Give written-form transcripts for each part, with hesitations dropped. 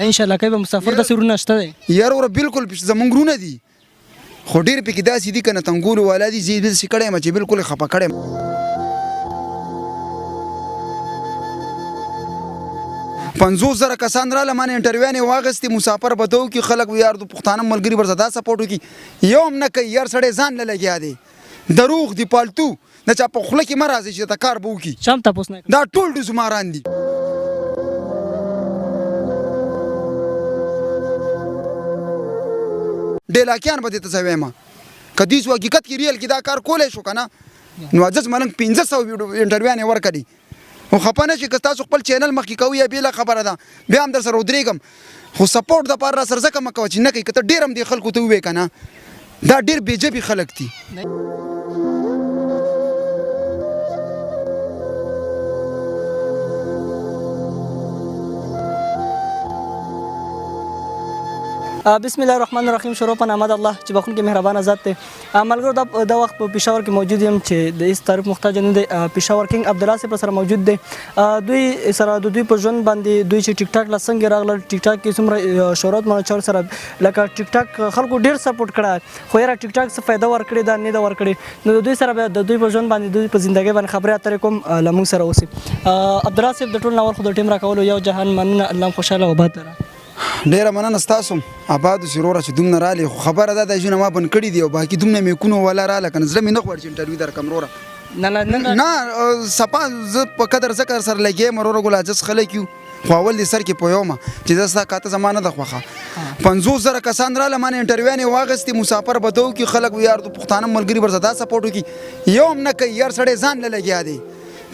ان شاء الله کوي مسافر د سرونه شته دی یار ور بالکل زمونږ غرونه دي خو ډېر پکې داسې دي کنه تنګول والا دي زی دې سکړې ما چې بالکل خپه کړم 50,000 کسان رااله مانه انټرویو نه واغستې مسافر بدو کې خلک یار د پښتانه ملګری ورزدا سپورټ وکي یوم نه کوي یار سړی ځان نه لګیا دی دروغ دی پالتو نه چا په خله کې مرزي چې تا کار بو کی شام تاسو نه دا ټول د زماران دي ډیلاکیان به دې ته وایم کدي سو حقیقت کې ریل کې دا کار کولای شو کنه نو اجازه ملنګ 1500 انټرویو نه ورکړي خو خپانه چې تاسو خپل چینل مخکې کوي یا بیل خبره ده بیا هم در سره ودرېږم خو سپورټ د پاره سره ځکه مکو چې نه کوي کته ډیر هم دی خلکو ته وې کنه دا ډیر بیجبي خلک دي بسم الله الرحمن الرحیم شروع په نام د الله چې بخون کې مهربان ذات دی ملګرو د وخت په پېښور کې موجود یم چې د هیڅ تعریف محتاج نه دی پېښور کینګ عبدالله صاحب سره موجود دی دوی سره د دوی په ژوند باندې دوی چې ټیک ټاک لا څنګه راغله ټیک ټاک کې څومره شهرت منچور سره لکه ټیک ټاک خلکو ډیر سپورټ کړه خو یاره ټیک ټاک څه فائدہ ورکړي دا نه دا ورکړي نو دوی سره د دوی په ژوند باندې دوی په ژوندۍ باندې خبرې اترې کوم لمون سره اوسې عبدالله صاحب د ټول نور خو د ټیم راکولو یو جهان مننه الله خوشاله او آباد ډیره مننه ستاسو آباد ضرور چې دومره رالی خو خبره ده د ژوند ما بن کړی دی او باقي دومره مې کونو ولا رااله کنه زړه مې نه غواړي چې انټرویو در کمروره نه سپا ز په قدر ذکر سره لګي مروره ګل اجز خلک یو خو اول دې سر کې پویومه چې زستا کاته زمانه د خوخه 50,000 کسان رااله مانه انټرویو نه واغستې مسافر بدو کې خلک یار د پښتانه ملګری ورزدا سپورټ وکي یوم نه کوي یار سړی ځان نه لګیا دی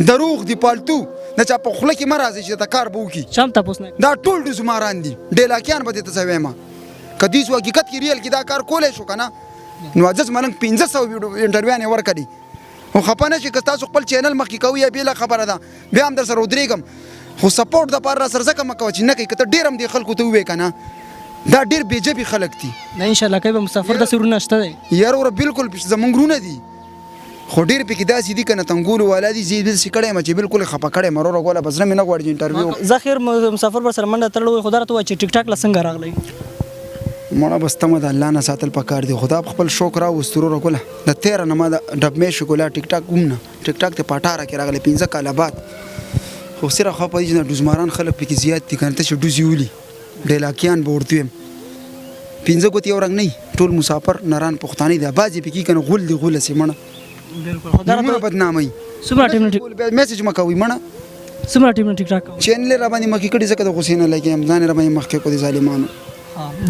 دروغ دی پالتو نه چا په خله کې مرزي چې تا کار بو کی شام تاسو نه دا ټول د زماران دي ډیلاکیان به دې ته وایم کدي سو حقیقت کې ریل کې دا کار کولای شو کنه نو اجازه ملنګ 1500 انټرویو نه ورکړي خو خپانه چې تاسو خپل چینل مخکې کوي یا بیل خبره ده بیا هم در سره ودرېږم خو سپورټ د پاره سره ځکه مکو چې نه کوي کته ډیر هم دی خلکو ته وې کنه دا ډیر بیجبي خلک دي ان شاء الله کوي مسافر د سرونه شته دی یار ور بالکل زمونږ غرونه دي خو ډیر پکې داسې دي کنه تنګول والا دي زی دې سکړې ما چې بالکل خپه کړې مروره ګوله بس نه غواړي انټرویو ذخیر مسافر پر سره منډه تړلو خدا راته چې ټیک ټاک لسنګ راغلی مړه بس تمه د الله نه ساتل پکار دي خدا خپل شوق را وسترو ګوله د 13 نه ما د ډب مې شګولا ټیک ټاک ګمنه ټیک ټاک ته پټاره کې راغلی 15 کاله بعد خو سره خو په دې نه دوزماران خلک پکې زیات دي کنه ته چې دوزیولي ډیلاکیان بورتویم 15 ګوت یو رنگ نه ټول مسافر نران پښتاني دی بازي پکې کنه غول دی غول سیمنه بالکل خدا راته بدنامي سمرا ټیم میسج مکوي منه سمرا ټیم ټیک ټاک چینل را باندې مخکې کړي ځکه د حسین لګي هم ځان را باندې مخکې کو دي ظالمانو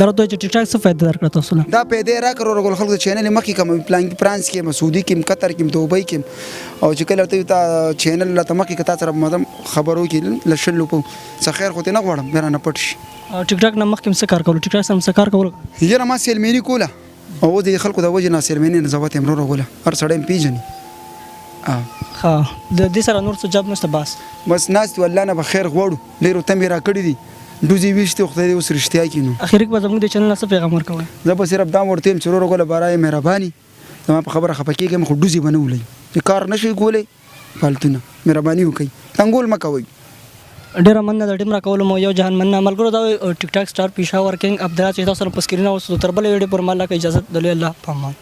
درته چې ټیک ټاک څه فائدہ درکړه تاسو نه دا پیدا را کړو رګول خلک چینل مخکې کوم پلان فرانس کې مسعودي کې قطر کې دوبۍ کې او چې کله ته چینل لا تمکه کتا سره مدام خبرو کې لشلو په خیر خو ته نه غواړم مې نه پټ شي ټیک ټاک نه مخکې څه کار کول ټیک ټاک سم څه کار کول یره ما سیلمینی کوله او د خلکو د وجه نه سیلمینی نه زوات امرو غوله هر سړی پیژني ها د دې سره نور څه جواب نشته بس ناس والله نه بخیر غوړو ډیرو تمې را کړی دي دوزی وشته خدای دې اوس رښتیا کینو اخیری په زموږ د چینل نه څه پیغام ورکوي زه به صرف دا ورته يم چې ورو غوله برای مهرباني زما په خبره خپکیږم خو دوزی بنولې کار نشي کولای فالتونه مهرباني وکي تنګول مکوي ډیر مننه د ټیم راکولو مو یو جهان مننه ملګرو دا ټیک ټاک سٹار پېښور کینګ عبدالله چې تاسو سره په سکرین اوس تر بل ویډیو پر مالا کې اجازه درلې الله پامان